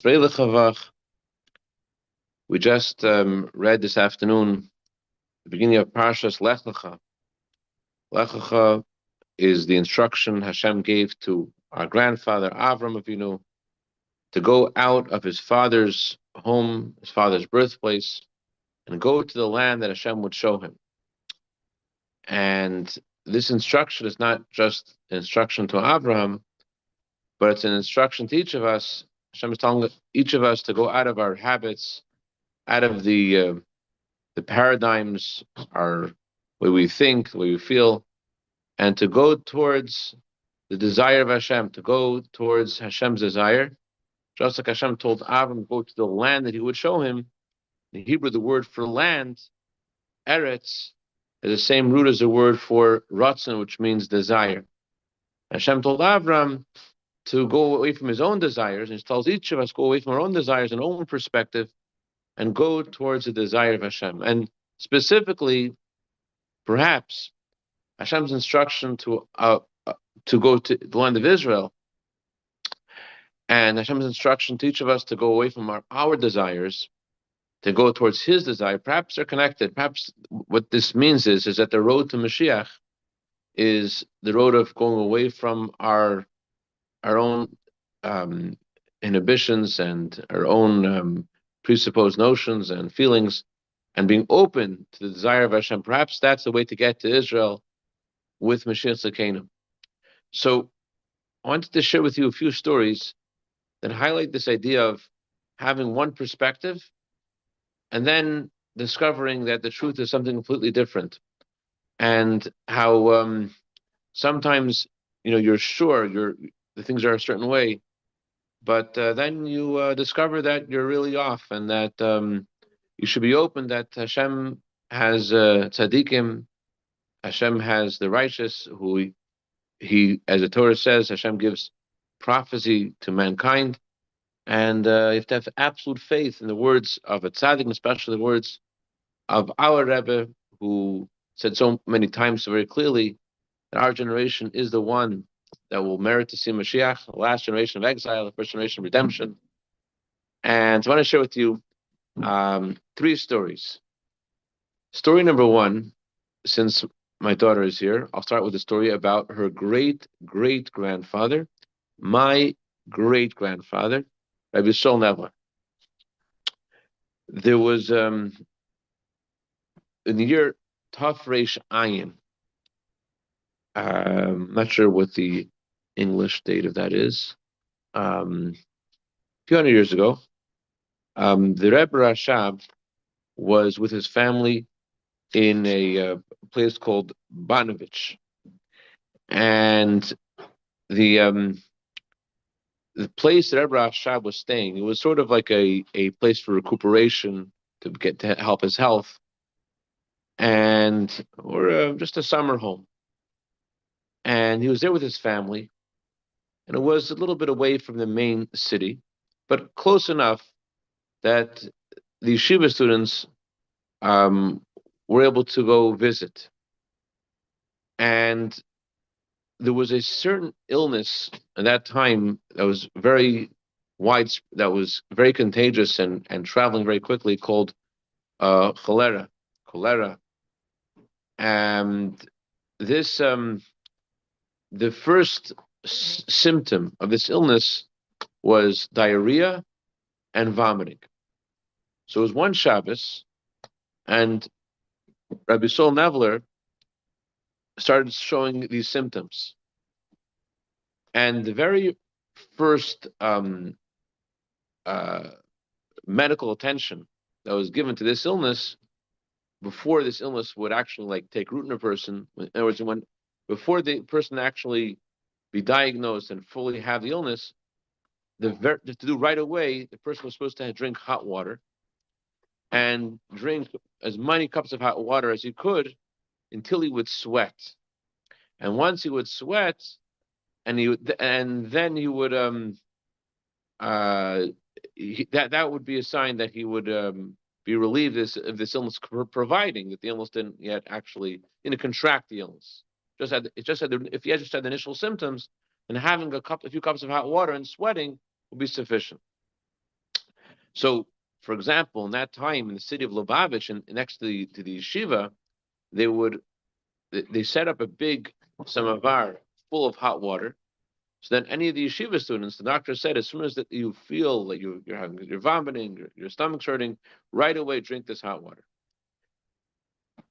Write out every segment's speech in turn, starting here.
Freilichavach. We just read this afternoon the beginning of Parshas Lech Lecha. Lech Lecha is the instruction Hashem gave to our grandfather Avram Avinu to go out of his father's home, his father's birthplace, and go to the land that Hashem would show him. And this instruction is not just an instruction to Abraham, but it's an instruction to each of us. Hashem is telling each of us to go out of our habits, out of the paradigms, our way we think, the way we feel, and to go towards the desire of Hashem, to go towards Hashem's desire. Just like Hashem told Avram, go to the land that he would show him. In Hebrew, the word for land, Eretz, is the same root as the word for Ratzon, which means desire. Hashem told Avram to go away from his own desires, and he tells each of us, go away from our own desires and own perspective, and go towards the desire of Hashem. And specifically, perhaps, Hashem's instruction to go to the land of Israel, and Hashem's instruction to each of us to go away from our desires, to go towards His desire, perhaps they're connected. Perhaps what this means is that the road to Mashiach is the road of going away from our own inhibitions and our own presupposed notions and feelings, and being open to the desire of Hashem. Perhaps that's the way to get to Israel with Mashiach Tzidkeinu. So I wanted to share with you a few stories that highlight this idea of having one perspective and then discovering that the truth is something completely different, and how sometimes you're sure the things are a certain way, but then you discover that you're really off, and that you should be open that Hashem has tzaddikim, Hashem has the righteous, who he, as the Torah says, Hashem gives prophecy to mankind, and you have to have absolute faith in the words of a tzaddik, and especially the words of our Rebbe, who said so many times so very clearly that our generation is the one that will merit to see Mashiach, the last generation of exile, the first generation of redemption. And so I want to share with you three stories. Story number one, since my daughter is here, I'll start with a story about her great-great-grandfather, my great-grandfather, Rabbi Sol Nevler. There was, in the year Taf Reish Ayin, I'm not sure what the English date of that is, a few hundred years ago, the Rebbe Rashab was with his family in a place called Banovich, and the place that Rebbe Rashab was staying, it was sort of like a place for recuperation to help his health, or just a summer home. And he was there with his family, and it was a little bit away from the main city, but close enough that the yeshiva students were able to go visit. And there was a certain illness at that time that was very widespread, that was very contagious and traveling very quickly, called cholera. And this, the first symptom of this illness was diarrhea and vomiting. So it was one Shabbos, and Rabbi Sol Nevler started showing these symptoms. And the very first medical attention that was given to this illness, before this illness would actually take root in a person, in other words, before the person actually be diagnosed and fully have the illness, to do right away, the person was supposed to drink hot water and drink as many cups of hot water as he could until he would sweat. And once he would sweat, and then he would that would be a sign that he would be relieved of this illness, providing that the illness didn't yet actually contract the illness. If he had just had the initial symptoms, then having a few cups of hot water and sweating would be sufficient. So, for example, in that time in the city of Lubavitch, and next to the yeshiva, they would they set up a big samovar full of hot water. So then any of the yeshiva students, the doctor said, as soon as that you feel like you're vomiting, your stomach's hurting, right away drink this hot water.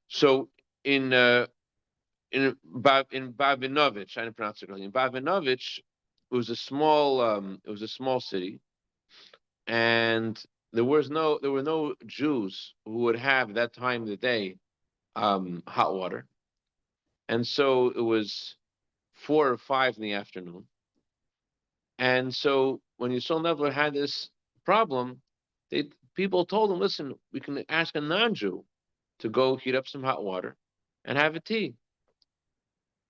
So in Babinovich, I didn't pronounce it correctly. In Babinovich, it was a small city, and there were no Jews who would have that time of the day hot water, and so it was 4 or 5 in the afternoon, and so when Yisrael Nevler had this problem, people told him, listen, we can ask a non-Jew to go heat up some hot water and have a tea.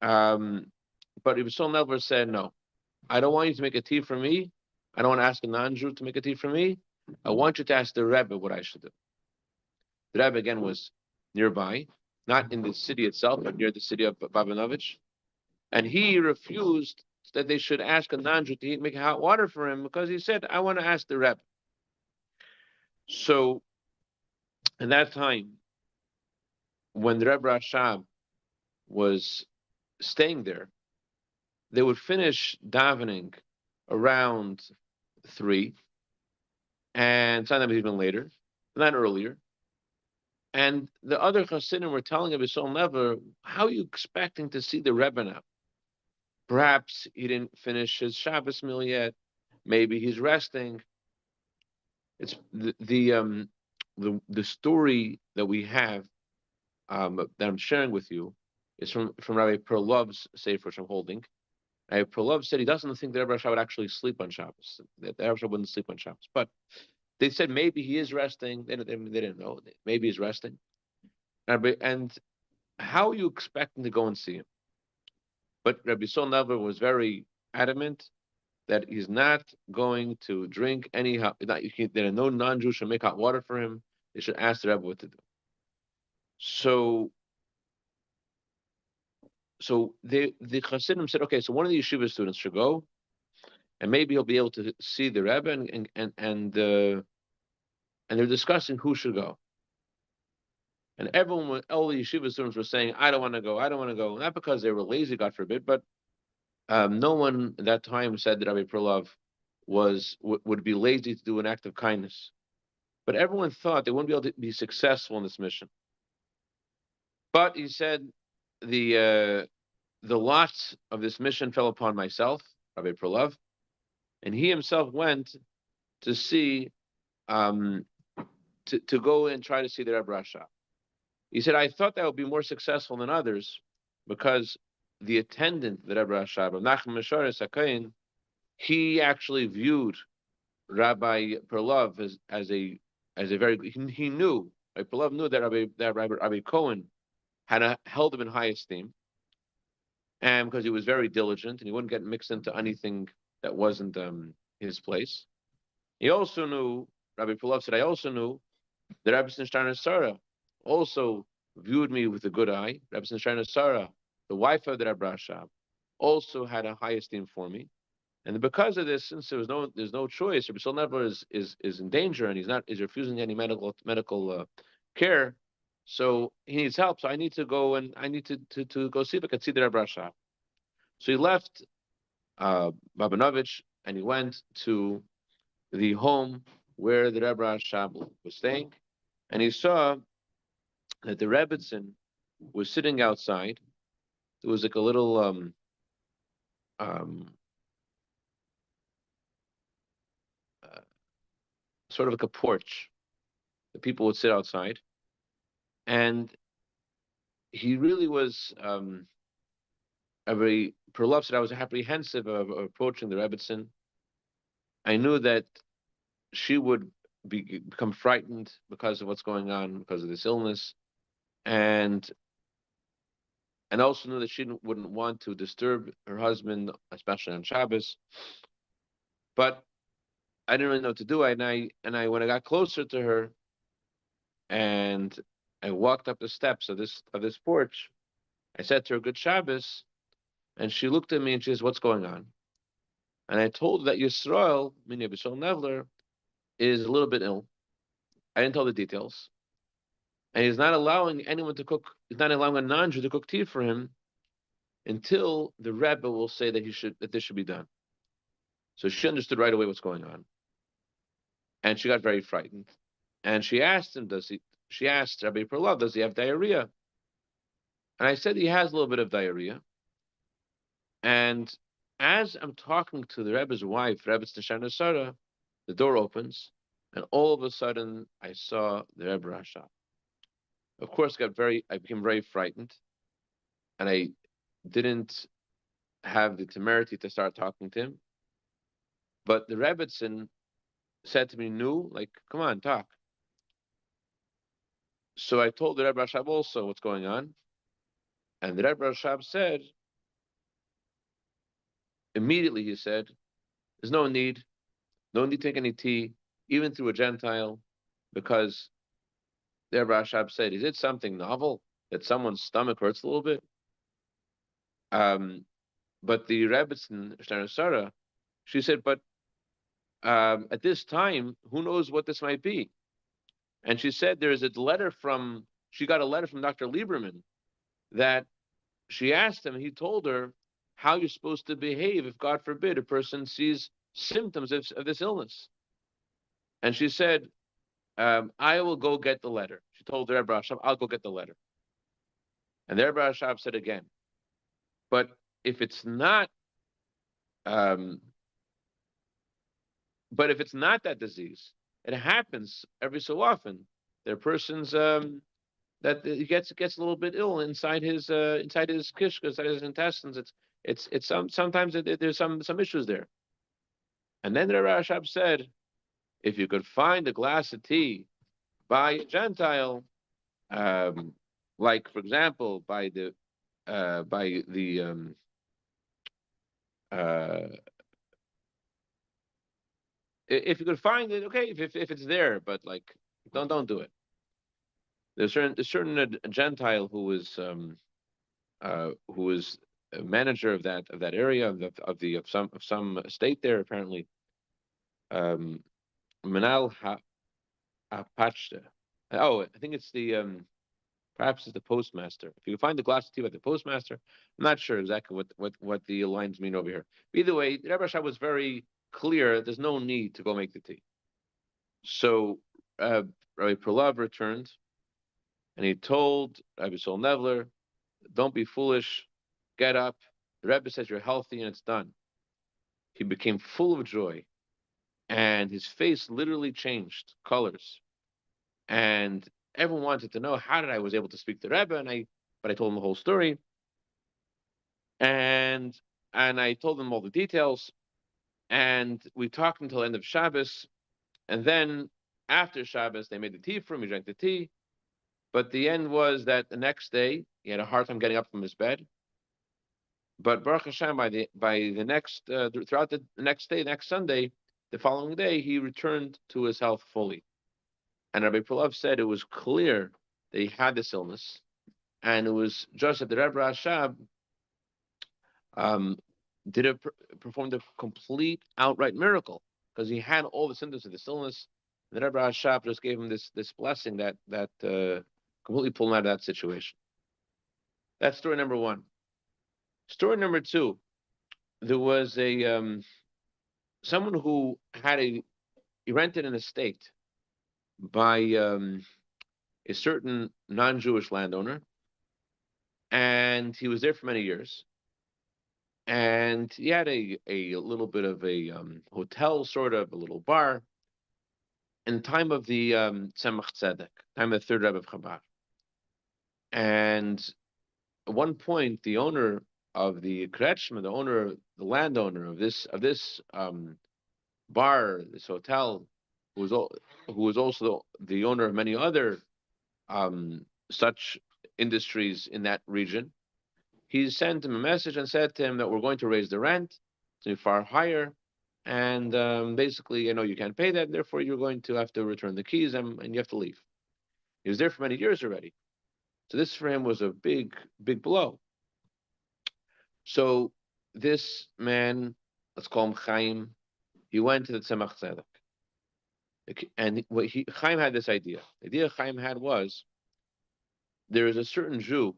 But Yisrael Nevler said, no, I don't want you to make a tea for me. I don't want to ask a non-Jew to make a tea for me. I want you to ask the Rebbe what I should do. The Rebbe, again, was nearby, not in the city itself, but near the city of Babinovich. And he refused that they should ask a non-Jew to make hot water for him because he said, I want to ask the Rebbe. So, at that time, when the Rebbe Rashab was staying there, they would finish davening around 3, and sometimes even later, not earlier. And the other Chassidim were telling him, Yisrael Nevler, how are you expecting to see the Rebbe now? Perhaps he didn't finish his Shabbos meal yet. Maybe he's resting. It's the story that we have that I'm sharing with you is from Rabbi Perlov's Sefer, which I'm holding. Rabbi Perlov said he doesn't think the Rebbe Rashab would actually sleep on Shabbos. That the Rebbe Rashab wouldn't sleep on Shabbos, but they said maybe he is resting. They didn't know. Maybe he's resting. And how are you expecting to go and see him? But Rabbi Sol Never was very adamant that he's not going to drink any hot. There no non-Jew should make hot water for him. They should ask the Rebbe what to do. So the Hasidim said, okay, so one of the yeshiva students should go, and maybe he'll be able to see the Rebbe, and they're discussing who should go. And everyone, all the yeshiva students were saying, I don't want to go, I don't want to go. Not because they were lazy, God forbid, but no one at that time said that Rabbi Perlov would be lazy to do an act of kindness. But everyone thought they wouldn't be able to be successful in this mission. But he said, the lot of this mission fell upon myself, Rabbi Perlov, and he himself went to see, to go and try to see the Rebbe Rashab. He said, I thought that would be more successful than others because the attendant, the Rebbe Rashab, Nachum Meshoris HaKohen, he actually viewed Rabbi Perlov as a very, he knew, Rabbi Perlov knew that Rabbi Cohen had held him in high esteem, and because he was very diligent and he wouldn't get mixed into anything that wasn't his place. He also knew, Rabbi Perlov said, I also knew that Rabbi Steiner Sarah also viewed me with a good eye. Rabbi Steiner Sarah, the wife of the Rebbe Rashab, also had a high esteem for me. And because of this, since there's no choice, Rabbi Never is in danger and is refusing any medical care, so he needs help. So I need to go and I need to go see if I can see the Rebbe Rashab. So he left Babinovich and he went to the home where the Rebbe Rashab was staying, and he saw that the Rebbitzin was sitting outside. There was like a little sort of like a porch. The people would sit outside, and he really was very Perlov said I was apprehensive of approaching the Rebbitzin. I knew that she would become frightened because of what's going on, because of this illness, and also knew that she wouldn't want to disturb her husband, especially on Shabbos. But I didn't really know what to do. And I when I got closer to her, and I walked up the steps of this porch, I said to her, "Good Shabbos," and she looked at me and she says, "What's going on?" And I told her that Yisrael, meaning Yisrael Nevler, is a little bit ill. I didn't tell the details. And he's not allowing anyone to cook, he's not allowing a non-Jew to cook tea for him until the Rebbe will say that this should be done. So she understood right away what's going on. And she got very frightened. And she asked him, she asked Rabbi Perlov, does he have diarrhea? And I said he has a little bit of diarrhea. And as I'm talking to the Rebbe's wife, Rebbe Stashana Sarah, the door opens, and all of a sudden I saw the Rebbe Rashab. Of course, I became very frightened, and I didn't have the temerity to start talking to him. But the Rebbetzin said to me, "No, like, come on, talk." So I told the Rebbe Rashab also what's going on, and the Rebbe Rashab said, immediately he said, "There's no need to take any tea, even through a Gentile, because the Rebbe Rashab said, is it something novel that someone's stomach hurts a little bit?" But the Rebbetzin Shtar Sarah, she said, but at this time, who knows what this might be? And she said she got a letter from Dr. Lieberman that she asked him, he told her how you're supposed to behave if, God forbid, a person sees symptoms of this illness. And she said, I will go get the letter. She told the Rebbe Rashab, I'll go get the letter. And the Rebbe Rashab said again, but if it's not um, but if it's not that disease, it happens every so often. There are persons that he gets a little bit ill inside his kishka, inside his intestines. It's sometimes there's some issues there. And then the Rashab said, if you could find a glass of tea by a Gentile, like for example by the uh, if you could find it, okay, if it's there, but like don't do it. There's a certain Gentile who was a manager of that area of some state there apparently. Manal Apachta. Oh, I think it's the perhaps it's the postmaster. If you find the glass of tea by the postmaster, I'm not sure exactly what the lines mean over here. But either way, the Rebbe Rashab was very clear. There's no need to go make the tea. So Rabbi Perlov returned, and he told Rabbi Sol Nevler, "Don't be foolish. Get up. The Rebbe says you're healthy, and it's done." He became full of joy, and his face literally changed colors. And everyone wanted to know how did I was able to speak to Rebbe, but I told him the whole story, and I told them all the details, and we talked until the end of Shabbos, and then after Shabbos they made the tea for him. He drank the tea, but the end was that the next day he had a hard time getting up from his bed. But Baruch Hashem, by the next throughout the next day, next Sunday, the following day, he returned to his health fully. And Rabbi Perlov said it was clear that he had this illness, and it was just that the Rebbe Rashab performed a complete outright miracle because he had all the symptoms of this illness. The Rebbe Rashab just gave him this blessing that completely pulled him out of that situation. That's story number one. Story number two, there was someone who he rented an estate by a certain non-Jewish landowner, and he was there for many years. And he had a little bit of a hotel, sort of a little bar, in the time of the Tzemach Tzedek, time of the third Rebbe of Chabad. And at one point, the owner of the Kretschmann, the landowner of this bar, this hotel, who was also the owner of many other such industries in that region, he sent him a message and said to him that we're going to raise the rent to far higher, and basically, you can't pay that, therefore you're going to have to return the keys and you have to leave. He was there for many years already, so this for him was a big blow. So this man, let's call him Chaim, he went to the Tzemach Tzedek. And what Chaim had this idea. The idea Chaim had was there is a certain Jew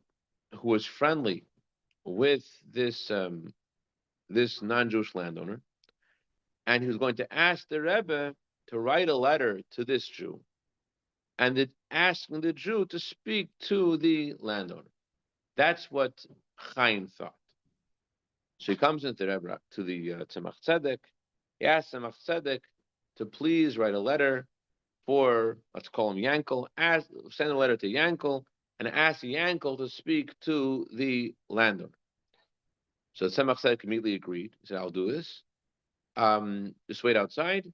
who was friendly with this non-Jewish landowner, and he was going to ask the Rebbe to write a letter to this Jew, and asking the Jew to speak to the landowner. That's what Chaim thought. So he comes into the Rebbe, to the Tzemach Tzedek. He asks Tzemach Tzedek to please write a letter for, let's call him Yankel, send a letter to Yankel and ask Yankel to speak to the landowner. So Tzemach Tzedek immediately agreed. He said, I'll do this. Just wait outside,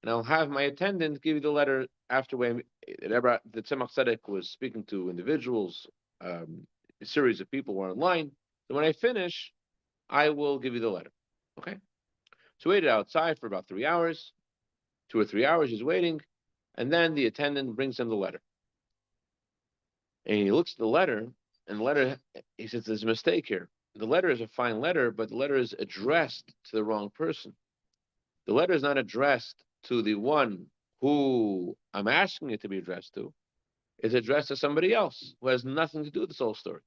and I'll have my attendant give you the letter after when the Tzemach Tzedek was speaking to individuals, a series of people were online. So when I finish, I will give you the letter. Okay? So waited outside for about 3 hours, 2 or 3 hours, he's waiting, and then the attendant brings him the letter. And he looks at the letter, and the letter, he says, there's a mistake here. The letter is a fine letter, but the letter is addressed to the wrong person. The letter is not addressed to the one who I'm asking it to be addressed to. It's addressed to somebody else who has nothing to do with this whole story,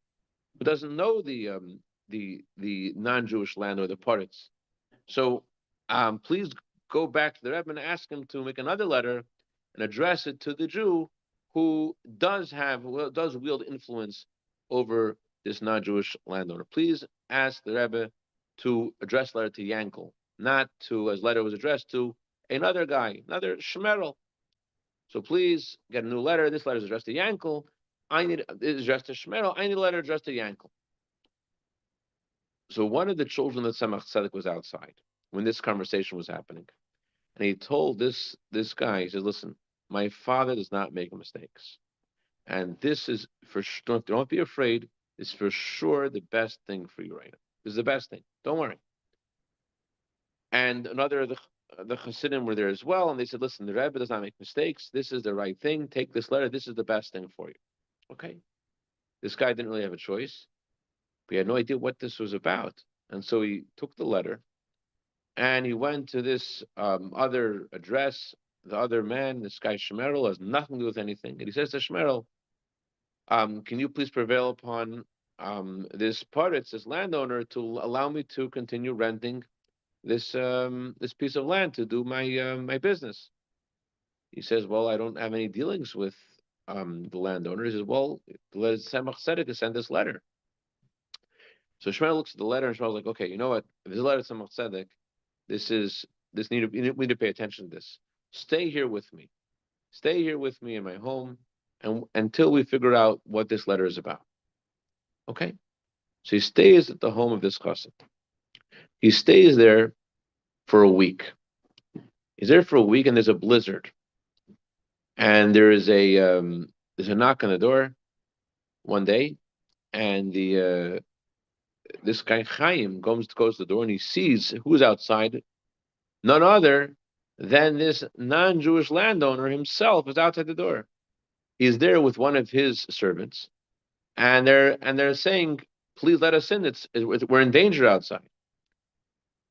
who doesn't know the non-Jewish land or the parrots. So please go back to the Rebbe and ask him to make another letter and address it to the Jew who does wield influence over this non-Jewish landowner. Please ask the Rebbe to address the letter to Yankel, not to, as letter was addressed to, another guy, another Shmerel. So please get a new letter. This letter is addressed to Yankel. It is addressed to Shmerel. I need a letter addressed to Yankel. So one of the children of Tzemach Tzedek was outside when this conversation was happening. And he told this guy, he says, listen, my father does not make mistakes. And this is for sure, don't be afraid, it's for sure the best thing for you right now. This is the best thing. Don't worry. And another of the Chassidim were there as well, and they said, listen, the Rebbe does not make mistakes. This is the right thing. Take this letter. This is the best thing for you. Okay. This guy didn't really have a choice. He had no idea what this was about. And so he took the letter and he went to this other address. The other man, this guy Shmerel, has nothing to do with anything. And he says to Shmerel, can you please prevail upon this Paritz, this landowner, to allow me to continue renting this piece of land to do my business? He says, well, I don't have any dealings with the landowner. He says, well, let Tzemach Tzedek send this letter. So Shmuel looks at the letter and Shmuel's like, okay, you know what? If this letter to Tzemach Tzedek, we need to pay attention to this. Stay here with me. Stay here with me in my home and until we figure out what this letter is about. Okay? So he stays at the home of this chassid. He stays there for a week. He's there for a week and there's a blizzard. And there's a knock on the door one day, and this guy Chaim goes to the door and he sees who's outside. None other than this non-Jewish landowner himself is outside the door. He's there with one of his servants, and they're saying, "Please let us in. We're in danger outside."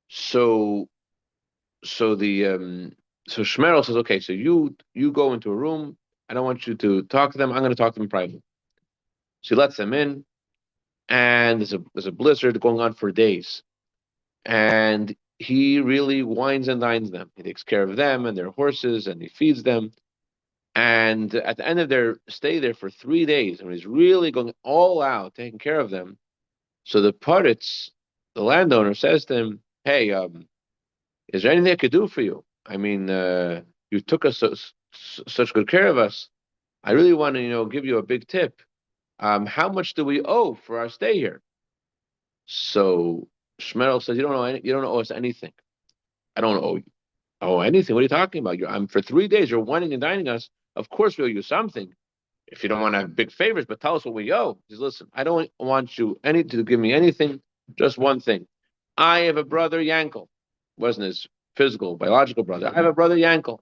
So Shmerel says, "Okay, so you go into a room. I don't want you to talk to them. I'm going to talk to them privately." So he lets them in, and there's a blizzard going on for days, and he really wines and dines them. He takes care of them and their horses, and he feeds them. And at the end of their stay there for 3 days, and he's really going all out, taking care of them. So the Paritz, the landowner, says to him, "Hey, is there anything I could do for you? I mean, you took us such good care of us. I really want to, give you a big tip. How much do we owe for our stay here?" So Shmerel says, "You don't owe us anything. I don't owe anything. What are you talking about? I'm for 3 days. You're wining and dining us. Of course we owe you something. If you don't want to have big favors, but tell us what we owe." He says, "Listen, I don't want you to give me anything. Just one thing. I have a brother Yankel. Wasn't his physical, biological brother. I have a brother Yankel,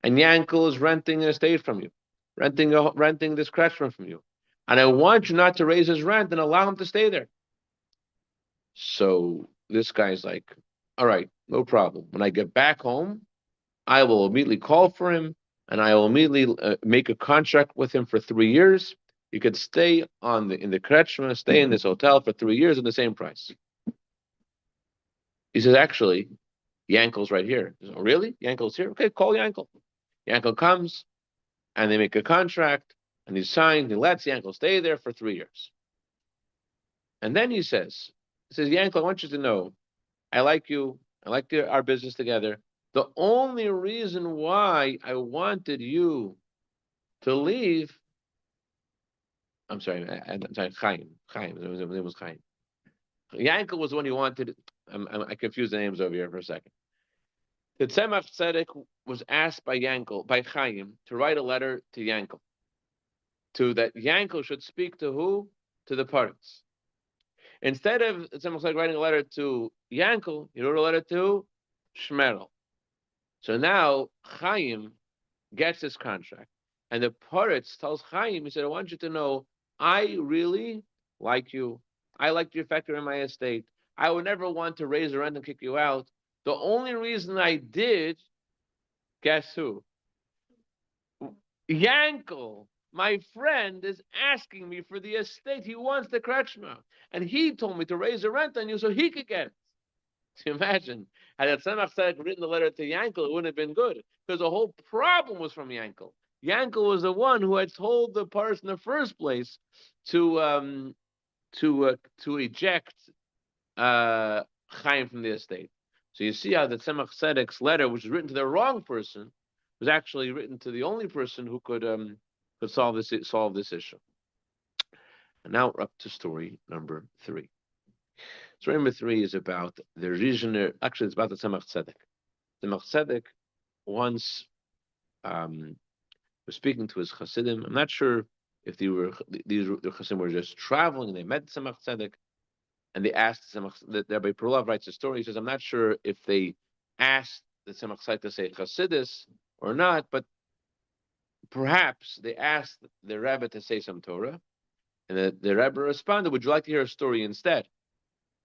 and Yankel is renting an estate from you, renting this crèche from you, and I want you not to raise his rent and allow him to stay there." So this guy's like, "All right, no problem. When I get back home, I will immediately call for him and I will immediately make a contract with him for 3 years. You could stay in the Kretschmer, stay in this hotel for 3 years at the same price. He says, actually, Yankel's right here. He says, oh, really? Yankel's here? Okay, call Yankel. Yankel comes, and they make a contract, and he signed. He lets Yankel stay there for 3 years. And then he says, Yankel, I want you to know, I like you. I like our business together. The only reason why I wanted you to leave, I'm sorry, Chaim. His name was Chaim. Yankel was the one who wanted. I confused the names over here for a second. The Tzemach Tzedek was asked by Chaim, to write a letter to Yankel, to that Yankel should speak to who? To the parents. Instead of Tzemach Tzedek writing a letter to Yankel, he wrote a letter to Shmerel. So now Chaim gets this contract, and the Paritz tells Chaim, he said, I want you to know, I really like you. I like your factor in my estate. I would never want to raise the rent and kick you out. The only reason I did, guess who? Yankel, my friend, is asking me for the estate. He wants the Kretschmer. And he told me to raise the rent on you so he could get it. So imagine, had Tzemach Tzedek written the letter to Yankel, it wouldn't have been good, because the whole problem was from Yankel. Yankel was the one who had told the person in the first place to eject Chaim from the estate. So you see how the Tzemach Tzedek's letter, which was written to the wrong person, was actually written to the only person who could solve this issue. And now we're up to story number 3. Story number 3 is about the Rizhiner. Actually, it's about the Tzemach Tzedek. Tzemach Tzedek once was speaking to his Hasidim. I'm not sure if the Hasidim were just traveling and they met Tzemach Tzedek, and they asked Tzemach. The Rabbi Perlov writes a story. He says, I'm not sure if they asked the Tzemach Tzedek to say Chasidus or not, but perhaps they asked the Rebbe to say some Torah, and the Rebbe responded, would you like to hear a story instead?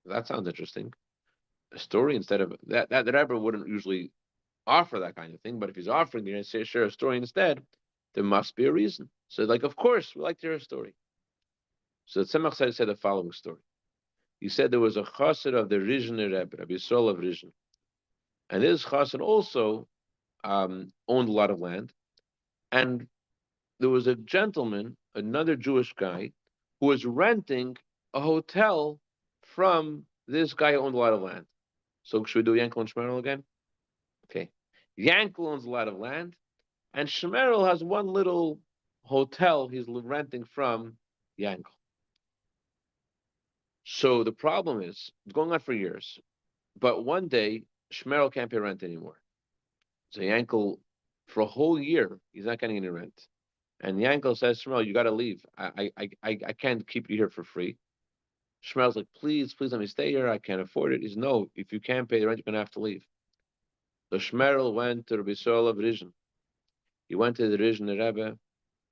That sounds interesting. A story instead of that the Rebbe wouldn't usually offer that kind of thing, but if he's offering you to share a story instead, there must be a reason. So, like, of course, we like to hear a story. So Tzemach said the following story. He said there was a chassid of the Rizhiner Rebbe, Rabbi Yisrael of Rizhin, and this chassid also owned a lot of land, and there was a gentleman, another Jewish guy, who was renting a hotel from this guy who owned a lot of land. So should we do Yankel and Shmerel again? Okay. Yankel owns a lot of land, and Shmerel has one little hotel he's renting from Yankel. So the problem is, it's going on for years, but one day, Shmerel can't pay rent anymore. So Yankel, for a whole year, he's not getting any rent. And Yankel says, Shmerel, you got to leave. I can't keep you here for free. Shmerel's like, please let me stay here. I can't afford it. He's no, if you can't pay the rent, you're going to have to leave. So Shmerel went to Rabbi Yisrael of Rizhin. He went to the Rizhiner Rebbe,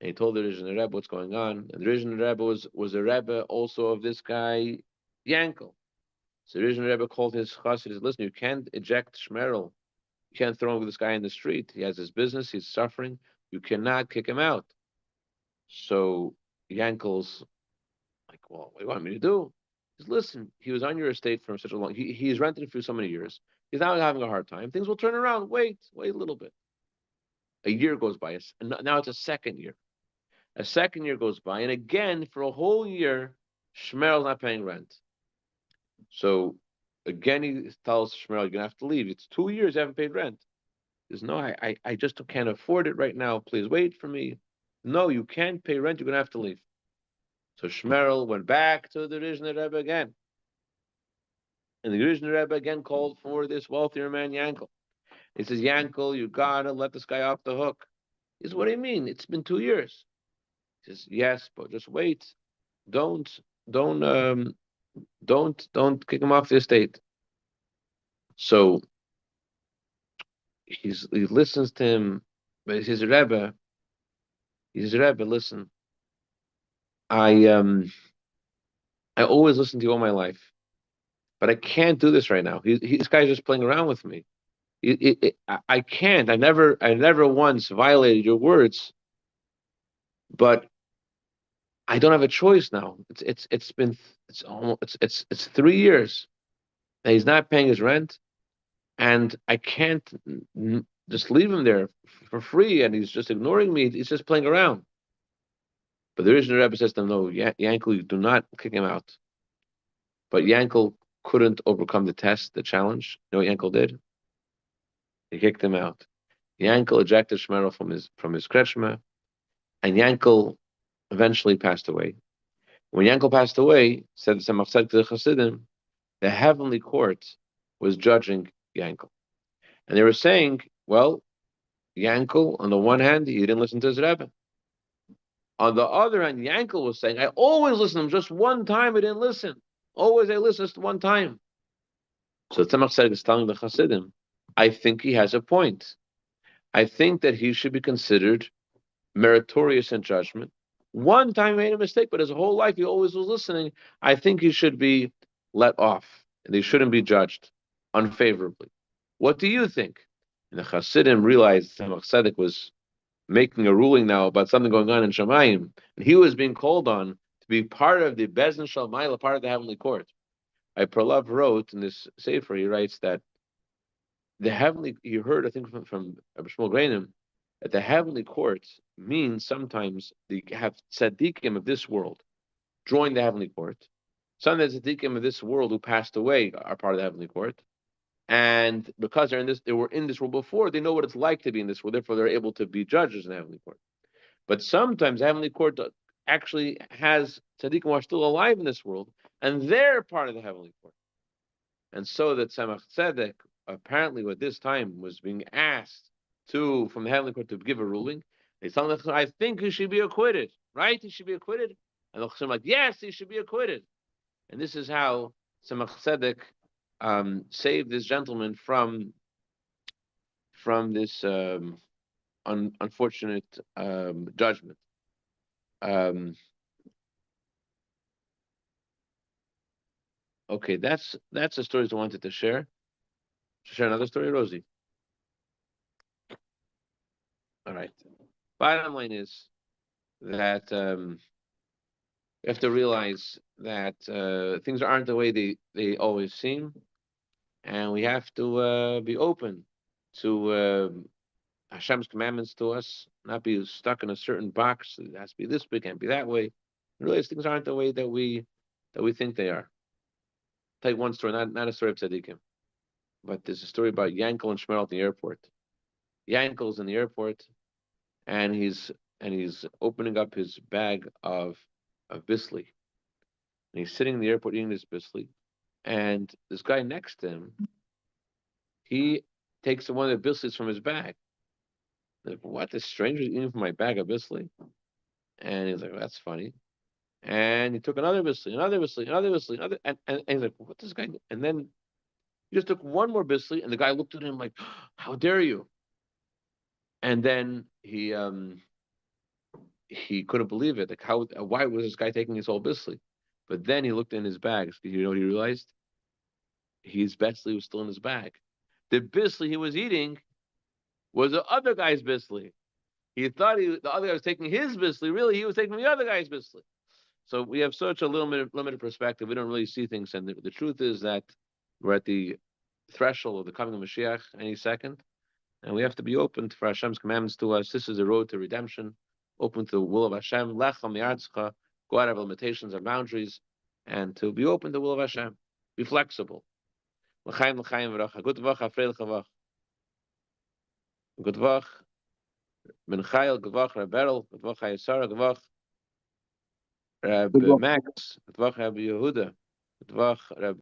and he told the Rizhiner Rebbe what's going on. And the Rizhiner Rebbe was a Rebbe also of this guy, Yankel. So the Rizhiner Rebbe called his chassid. He said, listen, you can't eject Shmerel. You can't throw this guy in the street. He has his business. He's suffering. You cannot kick him out. So Yankel's like, well, what do you want me to do? He says, listen, he was on your estate for such a long. He's rented it for so many years. He's now having a hard time. Things will turn around. Wait a little bit. A year goes by, and now it's a second year. A second year goes by, and again, for a whole year, Shmerel's not paying rent. So again, he tells Shmerel, you're going to have to leave. It's 2 years you haven't paid rent. He says, no, I just can't afford it right now. Please wait for me. No, you can't pay rent. You're going to have to leave. So Shmerel went back to the Rizhiner Rebbe again. And the Rizhiner Rebbe again called for this wealthier man, Yankel. He says, Yankel, you got to let this guy off the hook. He says, what do you mean? It's been 2 years. He says, yes, but just wait. Don't kick him off the estate. So he listens to him, but he says, Rebbe, listen, I always listen to you all my life, but I can't do this right now. This guy's just playing around with me. I can't. I never once violated your words, but I don't have a choice now. It's been it's almost it's 3 years that he's not paying his rent, and I can't just leave him there for free, and he's just ignoring me. He's just playing around. But the Rishon Rebbe says to him, no, Yankel, you do not kick him out. But Yankel couldn't overcome the test, the challenge. You know what Yankel did? He kicked him out. Yankel ejected Shmerel from his kretschmer, and Yankel eventually passed away. When Yankel passed away, said the Tzemach Tzedek to the Hasidim, the heavenly court was judging Yankel. And they were saying, well, Yankel, on the one hand, he didn't listen to his Rebbe. On the other hand, Yankel was saying, I always listen to him. Just one time I didn't listen. Always I listen just one time. So Tzemach Tzedek is telling the Hasidim, I think he has a point. I think that he should be considered meritorious in judgment. One time he made a mistake, but his whole life he always was listening. I think he should be let off, and he shouldn't be judged unfavorably. What do you think? And the Hasidim realized Tzemach Tzedek was making a ruling now about something going on in Shamayim, and he was being called on to be part of the Beis Din Shel Ma'ala, part of the heavenly court. Perlov wrote in this sefer, he writes that the heavenly, he heard, I think, from Rabbi Shmuel Grainim, that the heavenly court means sometimes they have tzaddikim of this world join the heavenly court. Some of the tzaddikim of this world who passed away are part of the heavenly court. And because they were in this world before, they know what it's like to be in this world. Therefore, they're able to be judges in the heavenly court. But sometimes the heavenly court actually has tzaddikim who are still alive in this world, and they're part of the heavenly court. And so that Tzemach Tzedek, apparently at this time, was being asked from the heavenly court to give a ruling. They tell him, I think he should be acquitted, right? He should be acquitted. And the Chassim like, yes, he should be acquitted. And this is how Tzemach Tzedek saved this gentleman from this unfortunate judgment. Okay, that's the stories I wanted to share. Share another story, Rosie. All right. Bottom line is that you have to realize that things aren't the way they always seem, and we have to be open to Hashem's commandments to us, not be stuck in a certain box. It has to be this way, can't be that way. And realize things aren't the way that we think they are. I'll tell you one story, not a story of tzaddikim, but there's a story about Yankel and Shmerel at the airport. Yankel's in the airport, and he's opening up his bag of bisli, and he's sitting in the airport eating this bisli, and this guy next to him, he takes one of the bislis from his bag. Like, what? This stranger is eating from my bag of bisli? And he's like, well, that's funny. And he took another bisli, and he's like, what does this guy do? And then he just took one more bisli, and the guy looked at him like, how dare you? And then he couldn't believe it. Like, why was this guy taking his whole bisli? But then he looked in his bags. You know what he realized? His bisli was still in his bag. The bisli he was eating was the other guy's bisli. He thought the other guy was taking his bisli. Really, he was taking the other guy's bisli. So we have such a limited perspective. We don't really see things. And the truth is that we're at the threshold of the coming of Mashiach any second. And we have to be open for Hashem's commandments to us. This is the road to redemption. Open to the will of Hashem. Lech mi'artzcha. Go out of limitations and boundaries. And to be open to the will of Hashem. Be flexible. L'chaim v'racha. Good vach, afrei l'chavach. Good vach. Ben Chayil, good vach, Raberel. Good vach, Hayasara. Good vach, Rab Max. Good vach, Rabbi Yehuda. Good vach, Rab